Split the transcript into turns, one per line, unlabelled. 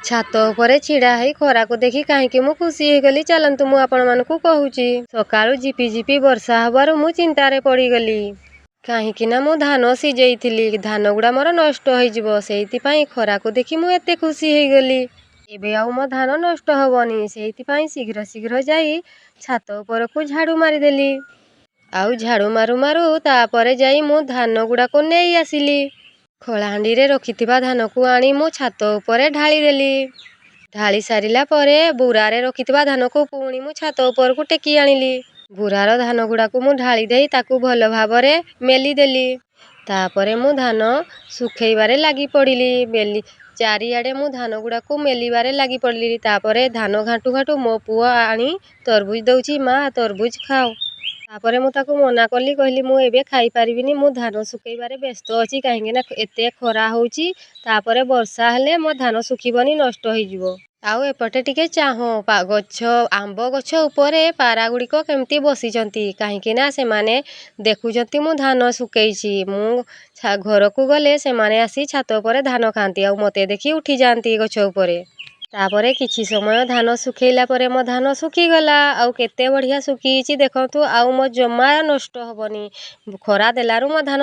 ଛାତ ଉପରେ ଛିଡ଼ା ହେଇ ଖରାକୁ ଦେଖି କାହିଁକି ମୁଁ ଖୁସି ହେଇଗଲି ଚାଲନ୍ତୁ ମୁଁ ଆପଣମାନଙ୍କୁ କହୁଛି। ସକାଳୁ ଝିପି ଝିପି ବର୍ଷା ହେବାରୁ ମୁଁ ଚିନ୍ତାରେ ପଡ଼ିଗଲି। କାହିଁକି ନା ମୁଁ ଧାନ ସିଝେଇଥିଲି, ଧାନ ଗୁଡ଼ା ମୋର ନଷ୍ଟ ହେଇଯିବ। ସେଇଥିପାଇଁ ଖରାକୁ ଦେଖି ମୁଁ ଏତେ ଖୁସି ହେଇଗଲି। ଏବେ ଆଉ ମୋ ଧାନ ନଷ୍ଟ ହବନି। ସେଇଥିପାଇଁ ଶୀଘ୍ର ଶୀଘ୍ର ଯାଇ ଛାତ ଉପରକୁ ଝାଡ଼ୁ ମାରିଦେଲି। ଆଉ ଝାଡ଼ୁ ମାରୁ ମାରୁ ତାପରେ ଯାଇ ମୁଁ ଧାନ ଗୁଡ଼ାକୁ ନେଇ ଆସିଲି। ଖଳାହାଣ୍ଡିରେ ରଖିଥିବା ଧାନକୁ ଆଣି ମୁଁ ଛାତ ଉପରେ ଢାଳିଦେଲି। ଢାଳି ସାରିଲା ପରେ ବୁରାରେ ରଖିଥିବା ଧାନକୁ ପୁଣି ମୁଁ ଛାତ ଉପରକୁ ଟେକି ଆଣିଲି। ବୁରାର ଧାନ ଗୁଡ଼ାକୁ ମୁଁ ଢାଳି ଦେଇ ତାକୁ ଭଲ ଭାବରେ ମେଲିଦେଲି। ତାପରେ ମୁଁ ଧାନ ଶୁଖେଇବାରେ ଲାଗି ପଡ଼ିଲି। ଚାରିଆଡ଼େ ମୁଁ ଧାନ ଗୁଡ଼ାକୁ ମେଲିବାରେ ଲାଗି ପଡ଼ିଲି। ତାପରେ ଧାନ ଘାଣ୍ଟୁ ଘାଣ୍ଟୁ ମୋ ପୁଅ ଆଣି ତରଭୁଜ ଦେଉଛି, ମା ତରଭୁଜ ଖାଅ। ତାପରେ ମୁଁ ତାକୁ ମନା କଲି, କହିଲି ମୁଁ ଏବେ ଖାଇପାରିବିନି, ମୁଁ ଧାନ ଶୁଖେଇବାରେ ବ୍ୟସ୍ତ ଅଛି। କାହିଁକି ନା ଏତେ ଖରା ହେଉଛି, ତାପରେ ବର୍ଷା ହେଲେ ମୋ ଧାନ ଶୁଖିବନି, ନଷ୍ଟ ହେଇଯିବ। ଆଉ ଏପଟେ ଟିକେ ଚାହଁ, ଆମ୍ବ ଗଛ ଉପରେ ପାରା ଗୁଡ଼ିକ କେମିତି ବସିଛନ୍ତି। କାହିଁକି ନା ସେମାନେ ଦେଖୁଛନ୍ତି ମୁଁ ଧାନ ଶୁଖେଇଛି। ମୁଁ ଘରକୁ ଗଲେ ସେମାନେ ଆସି ଛାତ ଉପରେ ଧାନ ଖାଆନ୍ତି, ଆଉ ମୋତେ ଦେଖି ଉଠିଯାଆନ୍ତି ଗଛ ଉପରେ। ତାପରେ କିଛି ସମୟ ଧାନ ଶୁଖେଇଲା ପରେ ମୋ ଧାନ ଶୁଖିଗଲା। ଆଉ କେତେ ବଢ଼ିଆ ଶୁଖିଛି ଦେଖନ୍ତୁ। ଆଉ ମୋ ଜମା ନଷ୍ଟ ହବନି। ଖରା ଦେଲାରୁ ମୋ ଧାନ